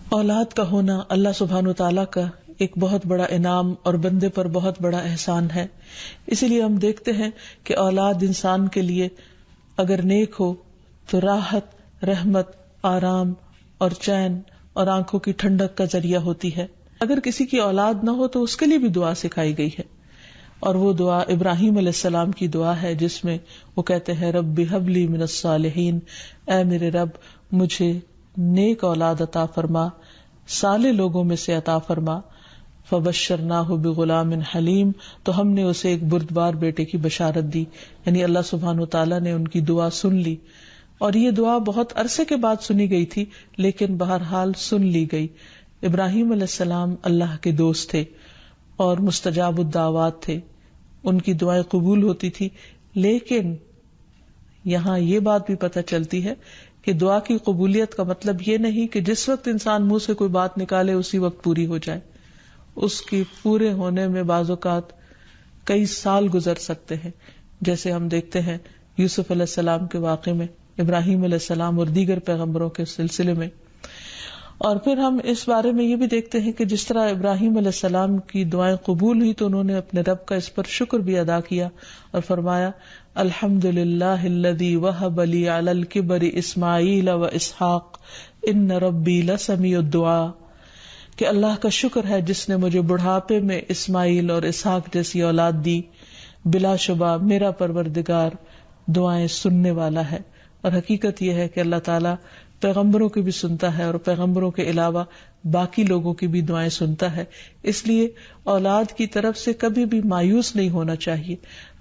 اولاد کا ہونا اللہ سبحانہ وتعالیٰ کا ایک بہت بڑا انعام اور بندے پر بہت بڑا احسان ہے. اسی لیے ہم دیکھتے ہیں کہ اولاد انسان کے لیے اگر نیک ہو تو راحت، رحمت، آرام اور چین اور آنکھوں کی ٹھنڈک کا ذریعہ ہوتی ہے. اگر کسی کی اولاد نہ ہو تو اس کے لیے بھی دعا سکھائی گئی ہے، اور وہ دعا ابراہیم علیہ السلام کی دعا ہے جس میں وہ کہتے ہیں رب ہب لی من الصالحین، اے میرے رب مجھے نیک اولاد عطا فرما، صالح لوگوں میں سے عطا فرما. فبشرناہ بغلام حلیم، تو ہم نے اسے ایک بردبار بیٹے کی بشارت دی. یعنی اللہ سبحانہ وتعالیٰ نے ان کی دعا سن لی، اور یہ دعا بہت عرصے کے بعد سنی گئی تھی لیکن بہرحال سن لی گئی. ابراہیم علیہ السلام اللہ کے دوست تھے اور مستجاب الدعوات تھے، ان کی دعائیں قبول ہوتی تھی. لیکن یہاں یہ بات بھی پتہ چلتی ہے کہ دعا کی قبولیت کا مطلب یہ نہیں کہ جس وقت انسان منہ سے کوئی بات نکالے اسی وقت پوری ہو جائے. اس کی پورے ہونے میں بعض اوقات کئی سال گزر سکتے ہیں، جیسے ہم دیکھتے ہیں یوسف علیہ السلام کے واقعے میں، ابراہیم علیہ السلام اور دیگر پیغمبروں کے سلسلے میں. اور پھر ہم اس بارے میں یہ بھی دیکھتے ہیں کہ جس طرح ابراہیم علیہ السلام کی دعائیں قبول ہوئی تو انہوں نے اپنے رب کا اس پر شکر بھی ادا کیا اور فرمایا الحمدللہ الذی وہب لی علی الکبر اسماعیل و اسحاق ان ربی لسمیع الدعاء، کہ اللہ کا شکر ہے جس نے مجھے بڑھاپے میں اسماعیل اور اسحاق جیسی اولاد دی، بلا شبہ میرا پروردگار دعائیں سننے والا ہے. اور حقیقت یہ ہے کہ اللہ تعالیٰ پیغمبروں کی بھی سنتا ہے اور پیغمبروں کے علاوہ باقی لوگوں کی بھی دعائیں سنتا ہے. اس لیے اولاد کی طرف سے کبھی بھی مایوس نہیں ہونا چاہیے،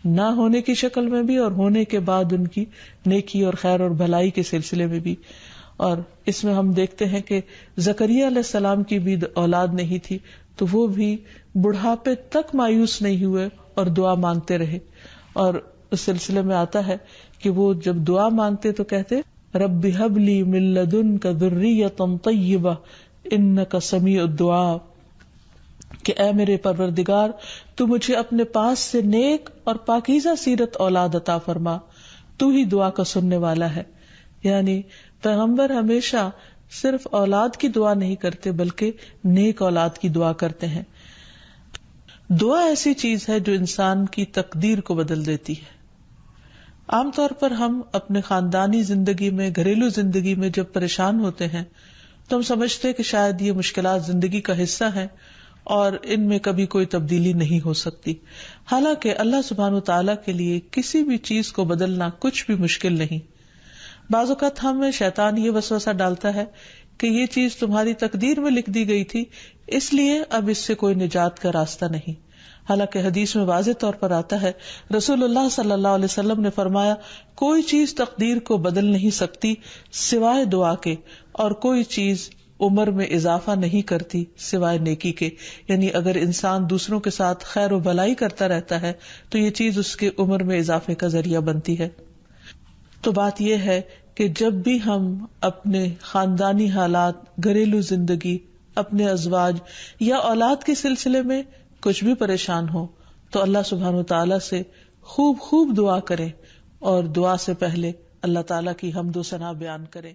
نہ ہونے کی شکل میں بھی اور ہونے کے بعد ان کی نیکی اور خیر اور بھلائی کے سلسلے میں بھی. اور اس میں ہم دیکھتے ہیں کہ زکریا علیہ السلام کی بھی اولاد نہیں تھی تو وہ بھی بڑھاپے تک مایوس نہیں ہوئے اور دعا مانگتے رہے. اور اس سلسلے میں آتا ہے کہ وہ جب دعا مانگتے تو کہتے رب ہب لی من لدنک ذریۃ طیبہ انک سمیع الدعاء، کہ اے میرے پروردگار تو مجھے اپنے پاس سے نیک اور پاکیزہ سیرت اولاد عطا فرما، تو ہی دعا کا سننے والا ہے. یعنی پیغمبر ہمیشہ صرف اولاد کی دعا نہیں کرتے بلکہ نیک اولاد کی دعا کرتے ہیں. دعا ایسی چیز ہے جو انسان کی تقدیر کو بدل دیتی ہے. عام طور پر ہم اپنے خاندانی زندگی میں، گھریلو زندگی میں جب پریشان ہوتے ہیں تو ہم سمجھتے کہ شاید یہ مشکلات زندگی کا حصہ ہیں اور ان میں کبھی کوئی تبدیلی نہیں ہو سکتی. حالانکہ اللہ سبحانہ وتعالیٰ کے لیے کسی بھی چیز کو بدلنا کچھ بھی مشکل نہیں. بعض اوقات ہمیں شیطان یہ وسوسہ ڈالتا ہے کہ یہ چیز تمہاری تقدیر میں لکھ دی گئی تھی اس لیے اب اس سے کوئی نجات کا راستہ نہیں. حالانکہ حدیث میں واضح طور پر آتا ہے، رسول اللہ صلی اللہ علیہ وسلم نے فرمایا کوئی چیز تقدیر کو بدل نہیں سکتی سوائے دعا کے، اور کوئی چیز عمر میں اضافہ نہیں کرتی سوائے نیکی کے. یعنی اگر انسان دوسروں کے ساتھ خیر و بھلائی کرتا رہتا ہے تو یہ چیز اس کے عمر میں اضافے کا ذریعہ بنتی ہے. تو بات یہ ہے کہ جب بھی ہم اپنے خاندانی حالات، گھریلو زندگی، اپنے ازواج یا اولاد کے سلسلے میں کچھ بھی پریشان ہو تو اللہ سبحانہ وتعالیٰ سے خوب خوب دعا کریں، اور دعا سے پہلے اللہ تعالیٰ کی حمد و ثنا بیان کریں.